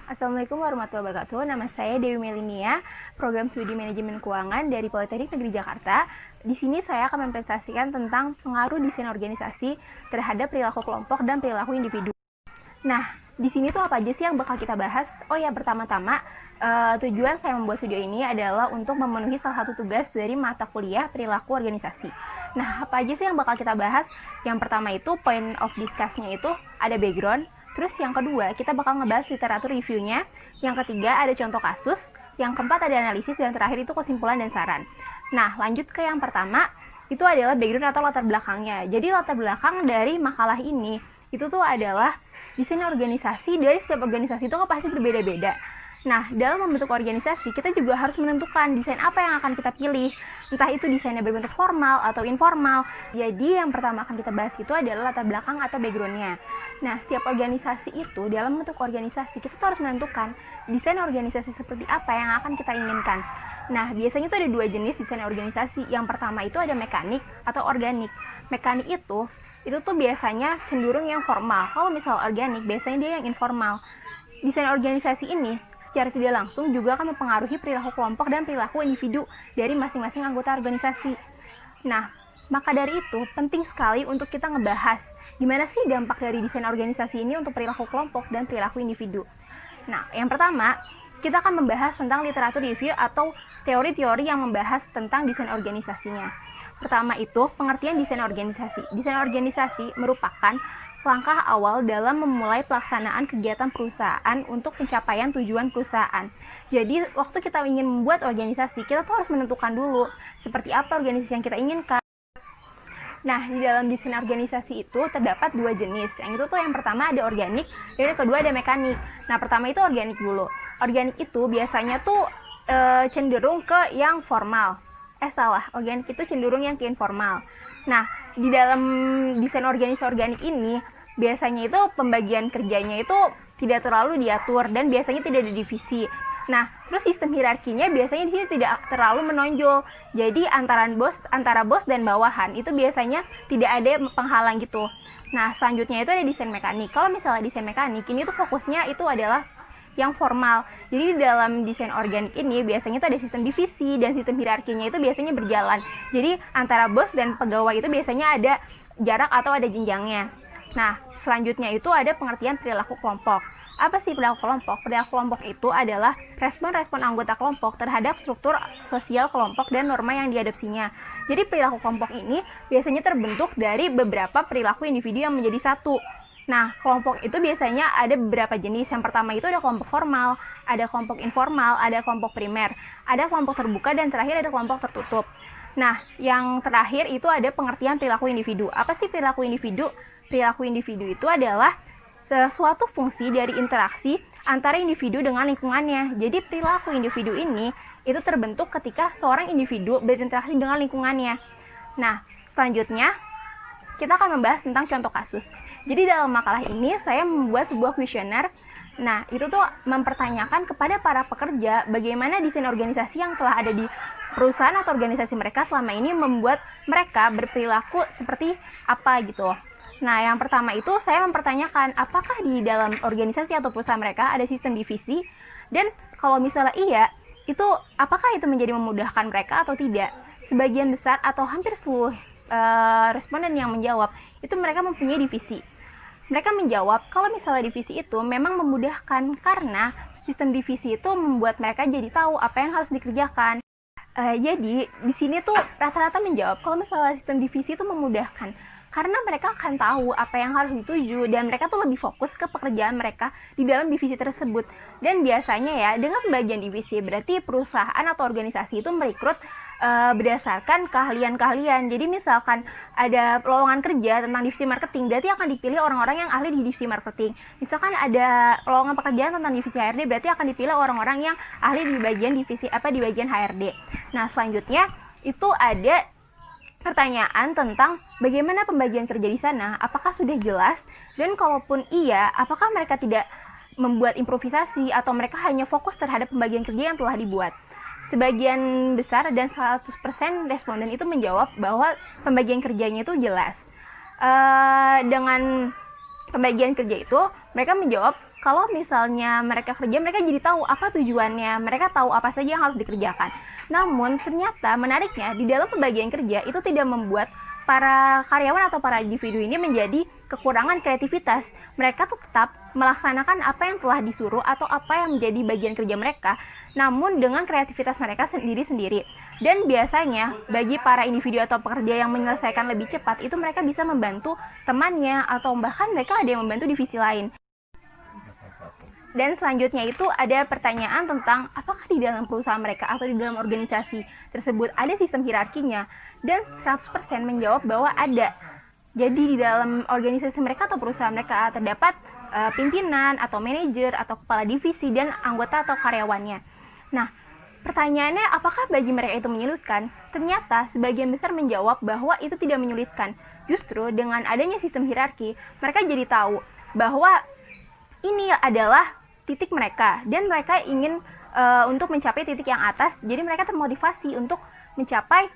Assalamualaikum warahmatullahi wabarakatuh. Nama saya Dewi Melinia, program studi manajemen keuangan dari Politeknik Negeri Jakarta. Di sini saya akan mempresentasikan tentang pengaruh desain organisasi terhadap perilaku kelompok dan perilaku individu. Nah, di sini tuh apa aja sih yang bakal kita bahas? Oh ya, pertama-tama tujuan saya membuat video ini adalah untuk memenuhi salah satu tugas dari mata kuliah perilaku organisasi. Nah, apa aja sih yang bakal kita bahas? Yang pertama itu point of discuss-nya itu ada background. Terus yang kedua, kita bakal ngebahas literatur review-nya. Yang ketiga, ada contoh kasus. Yang keempat, ada analisis. Dan terakhir itu kesimpulan dan saran. Nah, lanjut ke yang pertama, itu adalah background atau latar belakangnya. Jadi, latar belakang dari makalah ini, itu tuh adalah desain organisasi. Dari setiap organisasi itu kan pasti berbeda-beda. Nah, dalam membentuk organisasi, kita juga harus menentukan desain apa yang akan kita pilih. Entah itu desainnya berbentuk formal atau informal. Jadi, yang pertama akan kita bahas itu adalah latar belakang atau background-nya. Nah, setiap organisasi itu, dalam bentuk organisasi, kita tuh harus menentukan desain organisasi seperti apa yang akan kita inginkan. Nah, biasanya tuh ada dua jenis desain organisasi. Yang pertama itu ada mekanik atau organik. Mekanik itu tuh biasanya cenderung yang formal. Kalau misal organik, biasanya dia yang informal. Desain organisasi ini secara tidak langsung juga akan mempengaruhi perilaku kelompok dan perilaku individu dari masing-masing anggota organisasi. Nah, maka dari itu penting sekali untuk kita ngebahas gimana sih dampak dari desain organisasi ini untuk perilaku kelompok dan perilaku individu. Nah, yang pertama, kita akan membahas tentang literatur review atau teori-teori yang membahas tentang desain organisasinya. Pertama itu, pengertian desain organisasi. Desain organisasi merupakan langkah awal dalam memulai pelaksanaan kegiatan perusahaan untuk pencapaian tujuan perusahaan. Jadi, waktu kita ingin membuat organisasi, kita tuh harus menentukan dulu seperti apa organisasi yang kita inginkan. Nah, di dalam desain organisasi itu terdapat dua jenis. Yang itu tuh yang pertama ada organik, dan yang kedua ada mekanik. Nah, pertama itu organik dulu. Organik itu biasanya tuh cenderung ke yang formal. Organik itu cenderung yang ke informal. Nah, di dalam desain organisasi organik ini, biasanya itu pembagian kerjanya itu tidak terlalu diatur dan biasanya tidak ada divisi. Nah, terus sistem hierarkinya biasanya di sini tidak terlalu menonjol. Jadi antara bos dan bawahan itu biasanya tidak ada penghalang gitu. Nah, selanjutnya itu ada desain mekanik. Kalau misalnya desain mekanik ini tuh fokusnya itu adalah yang formal. Jadi di dalam desain organik ini biasanya itu ada sistem divisi dan sistem hierarkinya itu biasanya berjalan. Jadi antara bos dan pegawai itu biasanya ada jarak atau ada jenjangnya. Nah, selanjutnya itu ada pengertian perilaku kelompok. Apa sih perilaku kelompok? Perilaku kelompok itu adalah respon-respon anggota kelompok terhadap struktur sosial kelompok dan norma yang diadopsinya. Jadi perilaku kelompok ini biasanya terbentuk dari beberapa perilaku individu yang menjadi satu. Nah, kelompok itu biasanya ada beberapa jenis. Yang pertama itu ada kelompok formal, ada kelompok informal, ada kelompok primer, ada kelompok terbuka, dan terakhir ada kelompok tertutup. Nah, yang terakhir itu ada pengertian perilaku individu. Apa sih perilaku individu? Perilaku individu itu adalah sesuatu fungsi dari interaksi antara individu dengan lingkungannya. Jadi perilaku individu ini itu terbentuk ketika seorang individu berinteraksi dengan lingkungannya. Nah, selanjutnya kita akan membahas tentang contoh kasus. Jadi dalam makalah ini saya membuat sebuah kuesioner. Nah, itu tuh mempertanyakan kepada para pekerja bagaimana desain organisasi yang telah ada di perusahaan atau organisasi mereka selama ini membuat mereka berperilaku seperti apa gitu. Nah, yang pertama itu saya mempertanyakan apakah di dalam organisasi atau perusahaan mereka ada sistem divisi, dan kalau misalnya iya, itu apakah itu menjadi memudahkan mereka atau tidak. Sebagian besar atau hampir seluruh responden yang menjawab itu mereka mempunyai divisi. Mereka menjawab kalau misalnya divisi itu memang memudahkan karena sistem divisi itu membuat mereka jadi tahu apa yang harus dikerjakan. Jadi di sini tuh rata-rata menjawab kalau misalnya sistem divisi itu memudahkan karena mereka akan tahu apa yang harus dituju dan mereka tuh lebih fokus ke pekerjaan mereka di dalam divisi tersebut. Dan biasanya ya, dengan pembagian divisi berarti perusahaan atau organisasi itu merekrut berdasarkan keahlian-keahlian. Jadi misalkan ada lowongan kerja tentang divisi marketing, berarti akan dipilih orang-orang yang ahli di divisi marketing. Misalkan ada lowongan pekerjaan tentang divisi HRD, berarti akan dipilih orang-orang yang ahli di bagian di bagian HRD. Nah, selanjutnya itu ada pertanyaan tentang bagaimana pembagian kerja di sana, apakah sudah jelas, dan kalaupun iya, apakah mereka tidak membuat improvisasi atau mereka hanya fokus terhadap pembagian kerja yang telah dibuat. Sebagian besar dan 100% responden itu menjawab bahwa pembagian kerjanya itu jelas. Dengan pembagian kerja itu, mereka menjawab kalau misalnya mereka kerja, mereka jadi tahu apa tujuannya, mereka tahu apa saja yang harus dikerjakan. Namun ternyata menariknya di dalam pembagian kerja itu tidak membuat para karyawan atau para individu ini menjadi kekurangan kreativitas. Mereka tetap melaksanakan apa yang telah disuruh atau apa yang menjadi bagian kerja mereka, namun dengan kreativitas mereka sendiri-sendiri. Dan biasanya bagi para individu atau pekerja yang menyelesaikan lebih cepat, itu mereka bisa membantu temannya atau bahkan mereka ada yang membantu divisi lain. Dan selanjutnya itu ada pertanyaan tentang apakah di dalam perusahaan mereka atau di dalam organisasi tersebut ada sistem hierarkinya, dan 100% menjawab bahwa ada. Jadi di dalam organisasi mereka atau perusahaan mereka terdapat pimpinan atau manajer atau kepala divisi dan anggota atau karyawannya. Nah, pertanyaannya apakah bagi mereka itu menyulitkan? Ternyata sebagian besar menjawab bahwa itu tidak menyulitkan. Justru dengan adanya sistem hierarki, mereka jadi tahu bahwa ini adalah titik mereka dan mereka ingin untuk mencapai titik yang atas. Jadi mereka termotivasi untuk mencapai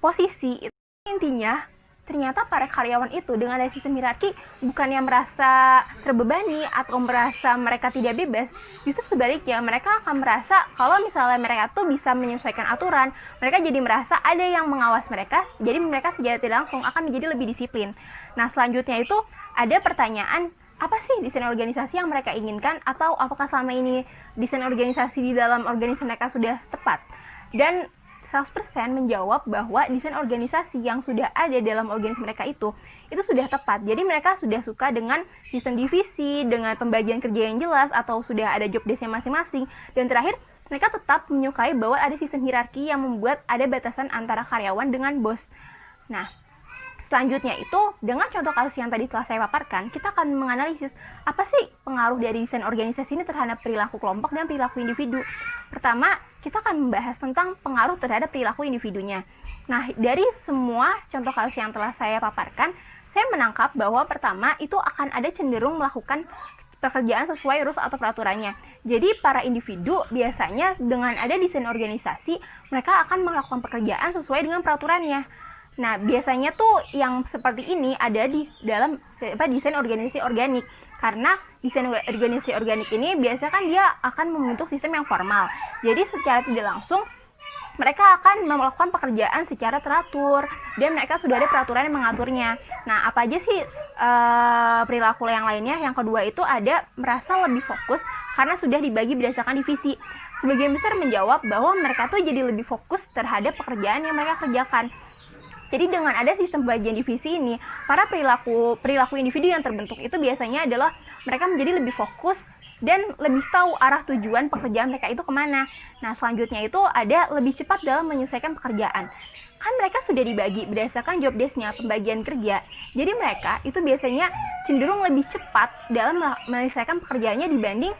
posisi itu. Intinya ternyata para karyawan itu dengan ada sistem hierarki bukannya merasa terbebani atau merasa mereka tidak bebas, justru sebaliknya mereka akan merasa kalau misalnya mereka tuh bisa menyesuaikan aturan, mereka jadi merasa ada yang mengawas mereka, jadi mereka secara tidak langsung akan menjadi lebih disiplin. Nah, selanjutnya itu ada pertanyaan, apa sih desain organisasi yang mereka inginkan, atau apakah selama ini desain organisasi di dalam organisasi mereka sudah tepat? Dan 100% menjawab bahwa desain organisasi yang sudah ada dalam organisasi mereka itu sudah tepat. Jadi mereka sudah suka dengan sistem divisi, dengan pembagian kerja yang jelas, atau sudah ada job desk masing-masing. Dan terakhir, mereka tetap menyukai bahwa ada sistem hierarki yang membuat ada batasan antara karyawan dengan bos. Nah, selanjutnya itu, dengan contoh kasus yang tadi telah saya paparkan, kita akan menganalisis apa sih pengaruh dari desain organisasi ini terhadap perilaku kelompok dan perilaku individu. Pertama, kita akan membahas tentang pengaruh terhadap perilaku individunya. Nah, dari semua contoh kasus yang telah saya paparkan, saya menangkap bahwa pertama, itu akan ada cenderung melakukan pekerjaan sesuai rules atau peraturannya. Jadi, para individu biasanya dengan ada desain organisasi, mereka akan melakukan pekerjaan sesuai dengan peraturannya. Nah, biasanya tuh yang seperti ini ada di dalam desain organisasi organik. Karena desain organisasi organik ini biasanya kan dia akan membentuk sistem yang formal. Jadi secara tidak langsung mereka akan melakukan pekerjaan secara teratur dan mereka sudah ada peraturan yang mengaturnya. Nah, apa aja sih perilaku yang lainnya? Yang kedua itu ada merasa lebih fokus karena sudah dibagi berdasarkan divisi. Sebagian besar menjawab bahwa mereka tuh jadi lebih fokus terhadap pekerjaan yang mereka kerjakan. Jadi dengan ada sistem pembagian divisi ini, para perilaku individu yang terbentuk itu biasanya adalah mereka menjadi lebih fokus dan lebih tahu arah tujuan pekerjaan mereka itu kemana. Nah, selanjutnya itu ada lebih cepat dalam menyelesaikan pekerjaan. Kan mereka sudah dibagi berdasarkan job desk-nya, pembagian kerja. Jadi mereka itu biasanya cenderung lebih cepat dalam menyelesaikan pekerjaannya dibanding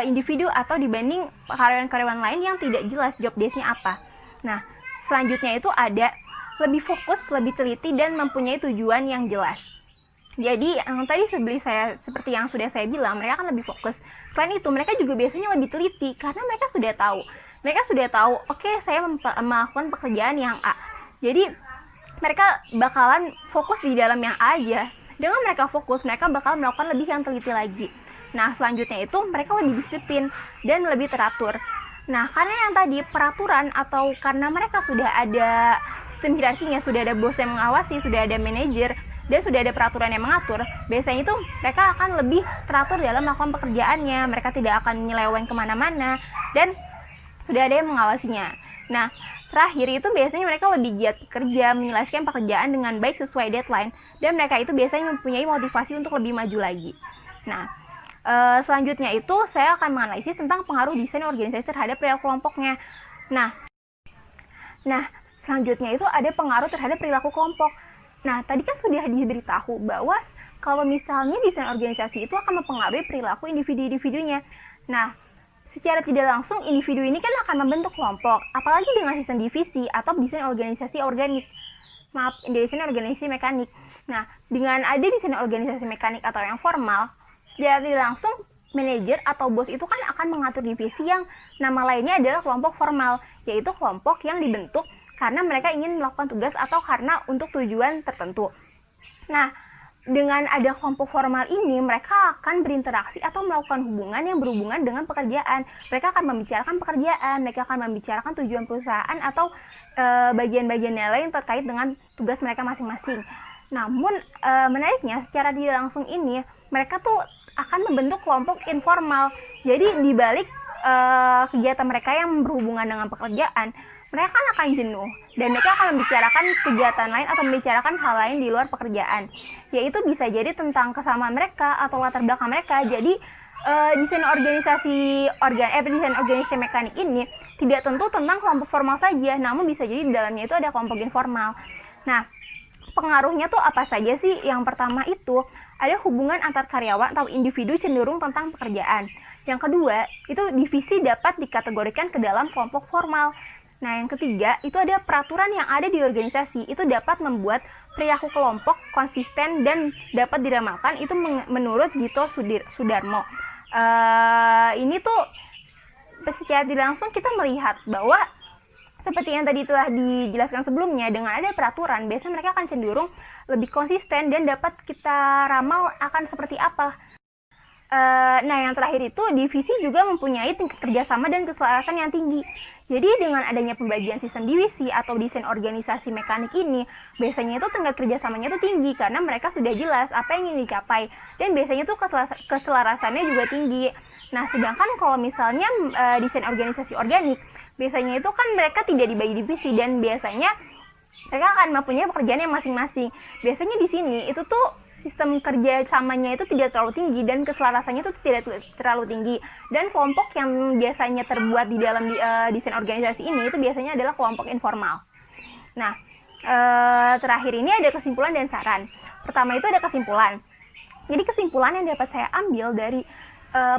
individu atau dibanding karyawan-karyawan lain yang tidak jelas job desk-nya apa. Nah, selanjutnya itu ada lebih fokus, lebih teliti, dan mempunyai tujuan yang jelas. Jadi, yang tadi seperti yang sudah saya bilang, mereka akan lebih fokus. Selain itu, mereka juga biasanya lebih teliti, karena mereka sudah tahu. Mereka sudah tahu, oke, saya melakukan pekerjaan yang A. Jadi, mereka bakalan fokus di dalam yang A aja. Dengan mereka fokus, mereka bakal melakukan lebih yang teliti lagi. Nah, selanjutnya itu, mereka lebih disiplin dan lebih teratur. Nah, karena yang tadi peraturan atau karena mereka sudah ada sistem hierarkinya, sudah ada bos yang mengawasi, sudah ada manajer, dan sudah ada peraturan yang mengatur, biasanya itu mereka akan lebih teratur dalam melakukan pekerjaannya, mereka tidak akan nyeleweng kemana-mana, dan sudah ada yang mengawasinya. Nah, terakhir itu biasanya mereka lebih giat kerja, menyelesaikan pekerjaan dengan baik sesuai deadline, dan mereka itu biasanya mempunyai motivasi untuk lebih maju lagi. Nah, selanjutnya itu saya akan menganalisis tentang pengaruh desain organisasi terhadap perilaku kelompoknya. Nah, selanjutnya itu ada pengaruh terhadap perilaku kelompok. Nah, tadi kan sudah diberitahu bahwa kalau misalnya desain organisasi itu akan mempengaruhi perilaku individu-individunya. Nah, secara tidak langsung individu ini kan akan membentuk kelompok, apalagi dengan sistem divisi atau desain organisasi organik. Desain organisasi mekanik. Nah, dengan ada desain organisasi mekanik atau yang formal, secara tidak langsung manajer atau bos itu kan akan mengatur divisi yang nama lainnya adalah kelompok formal, yaitu kelompok yang dibentuk karena mereka ingin melakukan tugas atau karena untuk tujuan tertentu. Nah, dengan ada kelompok formal ini, mereka akan berinteraksi atau melakukan hubungan yang berhubungan dengan pekerjaan. Mereka akan membicarakan pekerjaan, mereka akan membicarakan tujuan perusahaan atau bagian-bagian lain terkait dengan tugas mereka masing-masing. Namun menariknya, secara tidak langsung ini, mereka tuh akan membentuk kelompok informal. Jadi di balik kegiatan mereka yang berhubungan dengan pekerjaan, mereka kan akan jenuh dan mereka akan membicarakan kegiatan lain atau membicarakan hal lain di luar pekerjaan, yaitu bisa jadi tentang kesamaan mereka atau latar belakang mereka. Jadi desain organisasi mekanik ini tidak tentu tentang kelompok formal saja, namun bisa jadi di dalamnya itu ada kelompok informal. Nah, pengaruhnya tuh apa saja sih? Yang pertama itu ada hubungan antar karyawan atau individu cenderung tentang pekerjaan. Yang kedua, itu divisi dapat dikategorikan ke dalam kelompok formal. Nah, yang ketiga, itu ada peraturan yang ada di organisasi, itu dapat membuat perilaku kelompok konsisten dan dapat diramalkan, itu menurut Gito Sudarmo. Ini tuh secara tidak langsung kita melihat bahwa seperti yang tadi telah dijelaskan sebelumnya, dengan ada peraturan, biasanya mereka akan cenderung lebih konsisten dan dapat kita ramal akan seperti apa. Nah, yang terakhir itu divisi juga mempunyai tingkat kerjasama dan keselarasan yang tinggi. Jadi dengan adanya pembagian sistem divisi atau desain organisasi mekanik ini, biasanya itu tingkat kerjasamanya itu tinggi karena mereka sudah jelas apa yang ingin dicapai dan biasanya tuh keselarasannya juga tinggi. Nah, sedangkan kalau misalnya desain organisasi organik, biasanya itu kan mereka tidak dibagi divisi dan biasanya mereka akan mempunyai pekerjaan yang masing-masing. Biasanya di sini itu tuh sistem kerja samanya itu tidak terlalu tinggi dan keselarasannya itu tidak terlalu tinggi. Dan kelompok yang biasanya terbuat di dalam desain organisasi ini itu biasanya adalah kelompok informal. Nah, terakhir ini ada kesimpulan dan saran. Pertama itu ada kesimpulan. Jadi kesimpulan yang dapat saya ambil dari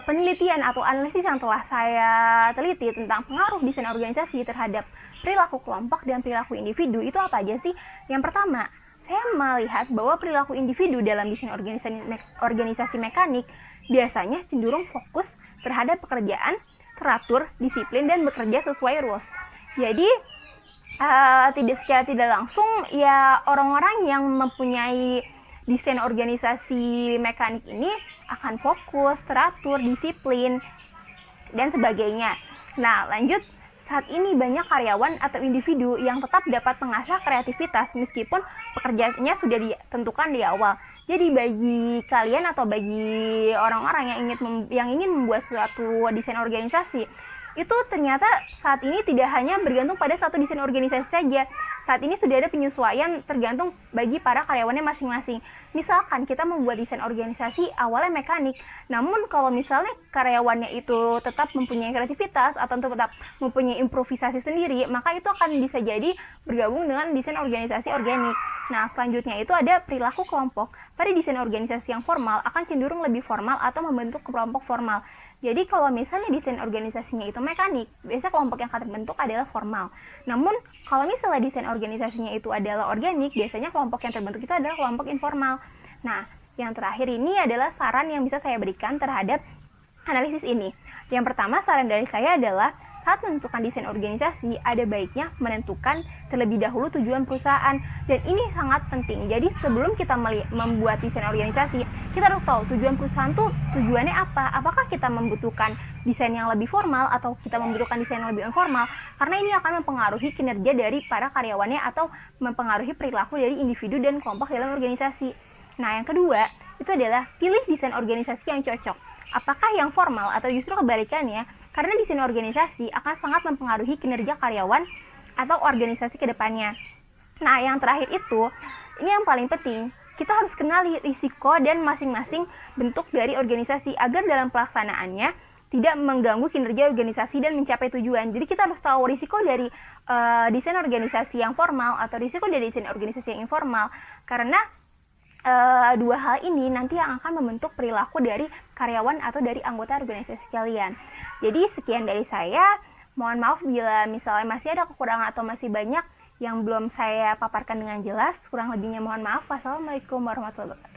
penelitian atau analisis yang telah saya teliti tentang pengaruh desain organisasi terhadap perilaku kelompok dan perilaku individu itu apa aja sih? Yang pertama, saya melihat bahwa perilaku individu dalam desain organisasi mekanik biasanya cenderung fokus terhadap pekerjaan, teratur, disiplin, dan bekerja sesuai rules. Jadi, secara tidak langsung, ya orang-orang yang mempunyai desain organisasi mekanik ini akan fokus, teratur, disiplin, dan sebagainya. Nah, lanjut. Saat ini banyak karyawan atau individu yang tetap dapat mengasah kreativitas meskipun pekerjaannya sudah ditentukan di awal. Jadi bagi kalian atau bagi orang-orang yang ingin membuat suatu desain organisasi, itu ternyata saat ini tidak hanya bergantung pada satu desain organisasi saja. Saat ini sudah ada penyesuaian tergantung bagi para karyawannya masing-masing. Misalkan kita membuat desain organisasi awalnya mekanik, namun kalau misalnya karyawannya itu tetap mempunyai kreativitas atau tetap mempunyai improvisasi sendiri, maka itu akan bisa jadi bergabung dengan desain organisasi organik. Nah, selanjutnya itu ada perilaku kelompok. Pada desain organisasi yang formal akan cenderung lebih formal atau membentuk kelompok formal. Jadi kalau misalnya desain organisasinya itu mekanik, biasanya kelompok yang akan terbentuk adalah formal. Namun kalau misalnya desain organisasinya itu adalah organik, biasanya kelompok yang terbentuk itu adalah kelompok informal. Nah, yang terakhir ini adalah saran yang bisa saya berikan terhadap analisis ini. Yang pertama, saran dari saya adalah saat menentukan desain organisasi, ada baiknya menentukan terlebih dahulu tujuan perusahaan. Dan ini sangat penting. Jadi sebelum kita membuat desain organisasi, kita harus tahu tujuan perusahaan tuh tujuannya apa. Apakah kita membutuhkan desain yang lebih formal atau kita membutuhkan desain yang lebih informal? Karena ini akan mempengaruhi kinerja dari para karyawannya atau mempengaruhi perilaku dari individu dan kelompok dalam organisasi. Nah, yang kedua, itu adalah pilih desain organisasi yang cocok. Apakah yang formal atau justru kebalikannya? Karena desain organisasi akan sangat mempengaruhi kinerja karyawan atau organisasi ke depannya. Nah, yang terakhir itu, ini yang paling penting, kita harus kenali risiko dan masing-masing bentuk dari organisasi agar dalam pelaksanaannya tidak mengganggu kinerja organisasi dan mencapai tujuan. Jadi kita harus tahu risiko dari desain organisasi yang formal atau risiko dari desain organisasi yang informal, karena dua hal ini nanti yang akan membentuk perilaku dari karyawan atau dari anggota organisasi kalian. Jadi sekian dari saya, mohon maaf bila misalnya masih ada kekurangan atau masih banyak yang belum saya paparkan dengan jelas, kurang lebihnya mohon maaf. Wassalamualaikum warahmatullahi wabarakatuh.